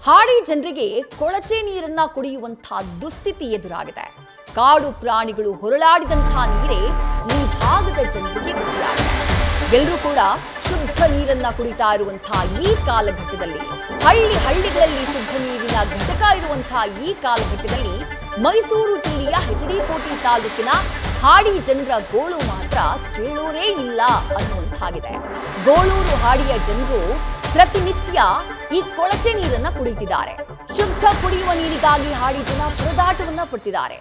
ಹಾಡಿ ಜನರಿಗೆ ಕೊಳಚೆ ನೀರನ್ನ ಕುಡಿಯುವಂತಹ ದುಸ್ಥಿತಿ ಎದುರಾಗಿದೆ. ಕಾಡು ಪ್ರಾಣಿಗಳು ಹೊರಳಾಡಿದಂತಹ ನೀರೇ ಈ ಭಾಗದ ಜನರಿಗೆ ಗತಿಯಾಗಿದೆ. ಎಲ್ಲರೂ ಕೂಡ ಶುದ್ಧ ನೀರನ್ನ ಕುಡಿತಾ ಇರುವಂತಹ ಈ ಕಾಲಘಟ್ಟದಲ್ಲಿ, ಹಳ್ಳಿಗಳಲ್ಲಿ ಶುದ್ಧ ನೀರಿನ ಘಟಕ ಇರುವಂತಹ ಈ ಕಾಲಘಟ್ಟದಲ್ಲಿ ಮೈಸೂರು ಜಿಲ್ಲೆಯ ಹೆಚ್ಡಿಕೋಟೆ ತಾಲೂಕಿನ ಹಾಡಿ ಜನರ ಗೋಳು ಮಾತ್ರ ಕೇಳೋರೇ ಇಲ್ಲ ಅನ್ನುವಂತಾಗಿದೆ. ಗೋಳೂರು ಹಾಡಿಯ ಜನರು ಪ್ರತಿನಿತ್ಯ ಈ ಕೊಳಚೆ ನೀರನ್ನ ಕುಡಿತಿದ್ದಾರೆ. ಶುದ್ಧ ಕುಡಿಯುವ ನೀರಿಗಾಗಿ ಹಾಡಿ ಜನ ಪರದಾಟವನ್ನ ಪಡ್ತಿದ್ದಾರೆ.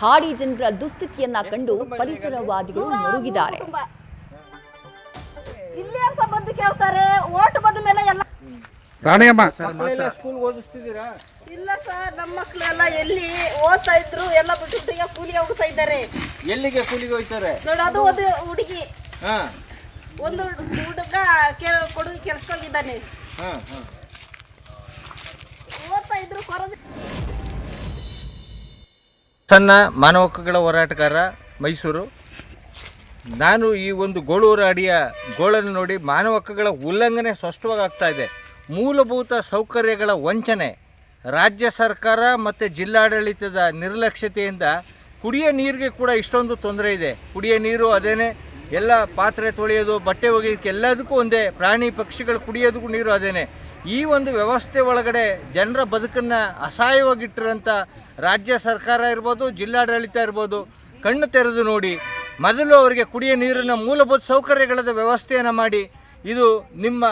ಹಾಡಿ ಜನರ ದುಸ್ಥಿತಿಯನ್ನ ಕಂಡು ಪರಿಸರವಾದಿಗಳು ಮರುಗಿದ್ದಾರೆ. ಇಲ್ಲ ಸರ್, ನಮ್ಮ ಮಕ್ಕಳೆಲ್ಲ ಎಲ್ಲಿ ಓದ್ತಾ ಇದ್ರು, ಎಲ್ಲ ಬಿಟ್ಟು ಕೂಲಿಗೆ ಹೋಗ್ತಾ ಇದ್ದಾರೆ. ಎಲ್ಲಿಗೆ ಕೂಲಿಗೆ ಹೋಗ್ತಾರೆ ನೋಡಿ, ಅದು ಒಂದು ಹುಡುಗಿ, ಒಂದು ಹುಡುಗ ಕೊಡುಗೆ ಕೆಲ್ಸಕ್ಕೆ ಹೋಗಿದ್ದಾನೆ. ಓದ್ತಾ ಇದ್ರು ಸಣ್ಣ ಮಾನವ ಹಕ್ಕುಗಳ ಹೋರಾಟಗಾರ ಮೈಸೂರು. ನಾನು ಈ ಒಂದು ಗೋಳೂರು ಹಾಡಿಯ ಗೋಳನ್ನು ನೋಡಿ ಮಾನವ ಹಕ್ಕುಗಳ ಉಲ್ಲಂಘನೆ ಸ್ಪಷ್ಟವಾಗಿ ಆಗ್ತಾ ಇದೆ. ಮೂಲಭೂತ ಸೌಕರ್ಯಗಳ ವಂಚನೆ, ರಾಜ್ಯ ಸರ್ಕಾರ ಮತ್ತು ಜಿಲ್ಲಾಡಳಿತದ ನಿರ್ಲಕ್ಷ್ಯತೆಯಿಂದ ಕುಡಿಯೋ ನೀರಿಗೆ ಕೂಡ ಇಷ್ಟೊಂದು ತೊಂದರೆ ಇದೆ. ಕುಡಿಯೋ ನೀರು ಅದೇನೆ, ಎಲ್ಲ ಪಾತ್ರೆ ತೊಳೆಯೋದು, ಬಟ್ಟೆ ಒಗೆಯೋದಕ್ಕೆ ಎಲ್ಲದಕ್ಕೂ ಒಂದೇ, ಪ್ರಾಣಿ ಪಕ್ಷಿಗಳು ಕುಡಿಯೋದಕ್ಕೂ ನೀರು ಅದೇನೆ. ಈ ಒಂದು ವ್ಯವಸ್ಥೆ ಒಳಗಡೆ ಜನರ ಬದುಕನ್ನು ಅಸಹಾಯವಾಗಿಟ್ಟಿರೋಂಥ ರಾಜ್ಯ ಸರ್ಕಾರ ಇರ್ಬೋದು, ಜಿಲ್ಲಾಡಳಿತ ಇರ್ಬೋದು, ಕಣ್ಣು ತೆರೆದು ನೋಡಿ ಮೊದಲು ಅವರಿಗೆ ಕುಡಿಯೋ ನೀರಿನ ಮೂಲಭೂತ ಸೌಕರ್ಯಗಳದ ವ್ಯವಸ್ಥೆಯನ್ನು ಮಾಡಿ, ಇದು ನಿಮ್ಮ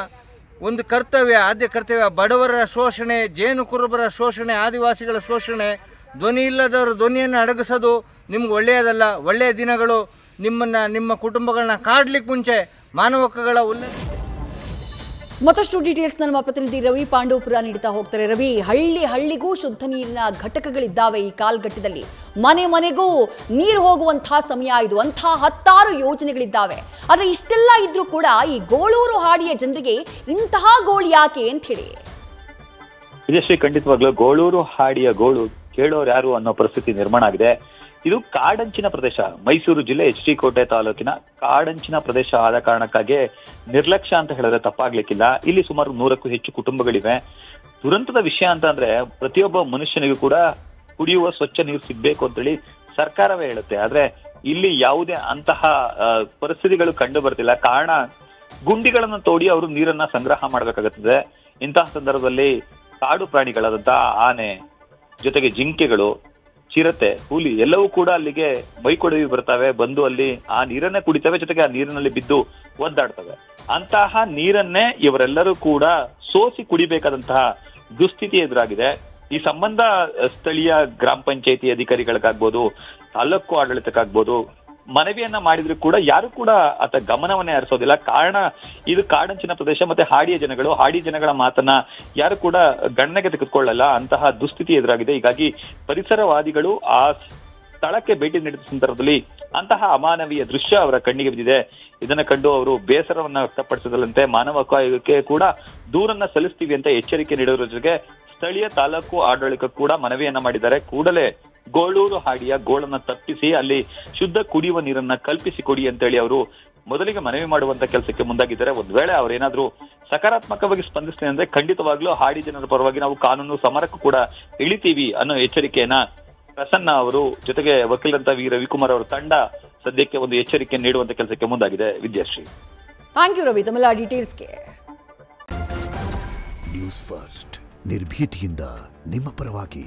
ಒಂದು ಕರ್ತವ್ಯ, ಆದ್ಯ ಕರ್ತವ್ಯ. ಬಡವರ ಶೋಷಣೆ, ಜೇನು ಕುರುಬರ ಶೋಷಣೆ, ಆದಿವಾಸಿಗಳ ಶೋಷಣೆ, ಧ್ವನಿ ಇಲ್ಲದವರು ಧ್ವನಿಯನ್ನು ಅಡಗಿಸೋದು ನಿಮ್ಗೆ ಒಳ್ಳೆಯದಲ್ಲ. ಒಳ್ಳೆಯ ದಿನಗಳು ನಿಮ್ಮನ್ನು, ನಿಮ್ಮ ಕುಟುಂಬಗಳನ್ನ ಕಾಡ್ಲಿಕ್ಕೆ ಮುಂಚೆ ಮಾನವ ಹಕ್ಕುಗಳ ಉಲ್ಲಂಘನೆ. ಮತ್ತಷ್ಟು ಡೀಟೇಲ್ಸ್ ನಮ್ಮ ಪ್ರತಿನಿಧಿ ರವಿ ಪಾಂಡವಪುರ ನೀಡುತ್ತಾ ಹೋಗ್ತಾರೆ. ರವಿ, ಹಳ್ಳಿಗೂ ಶುದ್ಧ ನೀರಿನ ಘಟಕಗಳಿದ್ದಾವೆ. ಈ ಕಾಲಘಟ್ಟದಲ್ಲಿ ಮನೆಗೂ ನೀರು ಹೋಗುವಂತಹ ಸಮಯ ಇದು. ಅಂತಹ ಹತ್ತಾರು ಯೋಜನೆಗಳಿದ್ದಾವೆ. ಆದರೆ ಇಷ್ಟೆಲ್ಲ ಇದ್ರೂ ಕೂಡ ಈ ಗೋಳೂರು ಹಾಡಿಯ ಜನರಿಗೆ ಇಂತಹ ಗೋಳು ಯಾಕೆ ಅಂತ ಹೇಳಿ ವಿಜಯಶ್ರೀ, ಖಂಡಿತವಾಗ್ಲೂ ಗೋಳೂರು ಹಾಡಿಯ ಗೋಳು ಕೇಳೋರು ಯಾರು ಅನ್ನೋ ಪರಿಸ್ಥಿತಿ ನಿರ್ಮಾಣ ಆಗಿದೆ. ಇದು ಕಾಡಂಚಿನ ಪ್ರದೇಶ, ಮೈಸೂರು ಜಿಲ್ಲೆ ಹೆಚ್ಡಿಕೋಟೆ ತಾಲೂಕಿನ ಕಾಡಂಚಿನ ಪ್ರದೇಶ ಆದ ಕಾರಣಕ್ಕಾಗಿ ನಿರ್ಲಕ್ಷ್ಯ ಅಂತ ಹೇಳಿದ್ರೆ ತಪ್ಪಾಗ್ಲಿಕ್ಕಿಲ್ಲ. ಇಲ್ಲಿ ಸುಮಾರು 100ಕ್ಕೂ ಹೆಚ್ಚು ಕುಟುಂಬಗಳಿವೆ. ದುರಂತದ ವಿಷಯ ಅಂತ ಅಂದ್ರೆ ಪ್ರತಿಯೊಬ್ಬ ಮನುಷ್ಯನಿಗೂ ಕೂಡ ಕುಡಿಯುವ ಸ್ವಚ್ಛ ನೀರು ಸಿಗ್ಬೇಕು ಅಂತೇಳಿ ಸರ್ಕಾರವೇ ಹೇಳುತ್ತೆ. ಆದ್ರೆ ಇಲ್ಲಿ ಯಾವುದೇ ಅಂತಹ ಪರಿಸ್ಥಿತಿಗಳು ಕಂಡು ಬರ್ತಿಲ್ಲ. ಕಾರಣ, ಗುಂಡಿಗಳನ್ನ ತೋಡಿ ಅವರು ನೀರನ್ನ ಸಂಗ್ರಹ ಮಾಡ್ಬೇಕಾಗುತ್ತದೆ. ಇಂತಹ ಸಂದರ್ಭದಲ್ಲಿ ಕಾಡು ಪ್ರಾಣಿಗಳಾದಂತಹ ಆನೆ, ಜೊತೆಗೆ ಜಿಂಕೆಗಳು, ಚಿರತೆ, ಹುಲಿ ಎಲ್ಲವೂ ಕೂಡ ಅಲ್ಲಿಗೆ ಬೈಕೊಡವಿ ಬರ್ತವೆ, ಬಂದು ಅಲ್ಲಿ ಆ ನೀರನ್ನೇ ಕುಡಿತವೆ, ಜೊತೆಗೆ ಆ ನೀರಿನಲ್ಲಿ ಬಿದ್ದು ಒದ್ದಾಡ್ತವೆ. ಅಂತಹ ನೀರನ್ನೇ ಇವರೆಲ್ಲರೂ ಕೂಡ ಸೋಸಿ ಕುಡಿಬೇಕಾದಂತಹ ದುಸ್ಥಿತಿ ಎದುರಾಗಿದೆ. ಈ ಸಂಬಂಧ ಸ್ಥಳೀಯ ಗ್ರಾಮ ಪಂಚಾಯತಿ ಅಧಿಕಾರಿಗಳಿಗಾಗ್ಬೋದು, ತಾಲೂಕು ಆಡಳಿತಕ್ಕಾಗ್ಬೋದು ಮನವಿಯನ್ನ ಮಾಡಿದ್ರು ಕೂಡ ಯಾರು ಕೂಡ ಆತ ಗಮನವನ್ನೇ ಹರಿಸೋದಿಲ್ಲ. ಕಾರಣ, ಇದು ಕಾಡಂಚಿನ ಪ್ರದೇಶ ಮತ್ತೆ ಹಾಡಿ ಜನಗಳ ಮಾತನ್ನ ಯಾರು ಕೂಡ ಗಣನೆಗೆ ತೆಗೆದುಕೊಳ್ಳಲ್ಲ. ಅಂತಹ ದುಸ್ಥಿತಿ ಎದುರಾಗಿದೆ. ಹೀಗಾಗಿ ಪರಿಸರವಾದಿಗಳು ಆ ಸ್ಥಳಕ್ಕೆ ಭೇಟಿ ನೀಡಿದ ಸಂದರ್ಭದಲ್ಲಿ ಅಂತಹ ಅಮಾನವೀಯ ದೃಶ್ಯ ಅವರ ಕಣ್ಣಿಗೆ ಬಿದ್ದಿದೆ. ಇದನ್ನ ಕಂಡು ಅವರು ಬೇಸರವನ್ನ ವ್ಯಕ್ತಪಡಿಸಿದಲ್ಲಂತೆ ಮಾನವ ಹಕ್ಕು ಆಯೋಗಕ್ಕೆ ಕೂಡ ದೂರನ್ನ ಸಲ್ಲಿಸ್ತೀವಿ ಅಂತ ಎಚ್ಚರಿಕೆ ನೀಡೋದ್ರ ಜೊತೆಗೆ ಸ್ಥಳೀಯ ತಾಲೂಕು ಆಡಳಿತ ಕೂಡ ಮನವಿಯನ್ನ ಮಾಡಿದ್ದಾರೆ. ಕೂಡಲೇ ಗೋಳೂರು ಹಾಡಿಯ ಗೋಳನ್ನ ತಪ್ಪಿಸಿ ಅಲ್ಲಿ ಶುದ್ಧ ಕುಡಿಯುವ ನೀರನ್ನ ಕಲ್ಪಿಸಿ ಕೊಡಿ ಅಂತೇಳಿ ಅವರು ಮೊದಲಿಗೆ ಮನವಿ ಮಾಡುವಂತ ಕೆಲಸಕ್ಕೆ ಮುಂದಾಗಿದ್ದಾರೆ. ಒಂದ್ ವೇಳೆ ಅವರೇನಾದ್ರೂ ಸಕಾರಾತ್ಮಕವಾಗಿ ಸ್ಪಂದಿಸ್ತೀನಿ ಅಂದ್ರೆ ಖಂಡಿತವಾಗ್ಲೂ ಹಾಡಿ ಜನರ ಪರವಾಗಿ ನಾವು ಕಾನೂನು ಸಮರಕ್ಕೂ ಕೂಡ ಇಳಿತೀವಿ ಅನ್ನೋ ಎಚ್ಚರಿಕೆಯನ್ನ ಪ್ರಸನ್ನ ಅವರು ಜೊತೆಗೆ ವಕೀಲರಂತ ವಿ ರವಿಕುಮಾರ್ ಅವರ ತಂಡ ಸದ್ಯಕ್ಕೆ ಒಂದು ಎಚ್ಚರಿಕೆ ನೀಡುವಂತ ಕೆಲಸಕ್ಕೆ ಮುಂದಾಗಿದೆ. ವಿದ್ಯಾಶ್ರೀ, ಥ್ಯಾಂಕ್ ಯು ರವಿ ತಮ್ಮೆಲ್ಲ ಡೀಟೇಲ್ಸ್ಗೆ. ನ್ಯೂಸ್ ಫಸ್ಟ್, ನಿರ್ಭೀತಿಯಿಂದ ನಿಮ್ಮ ಪರವಾಗಿ.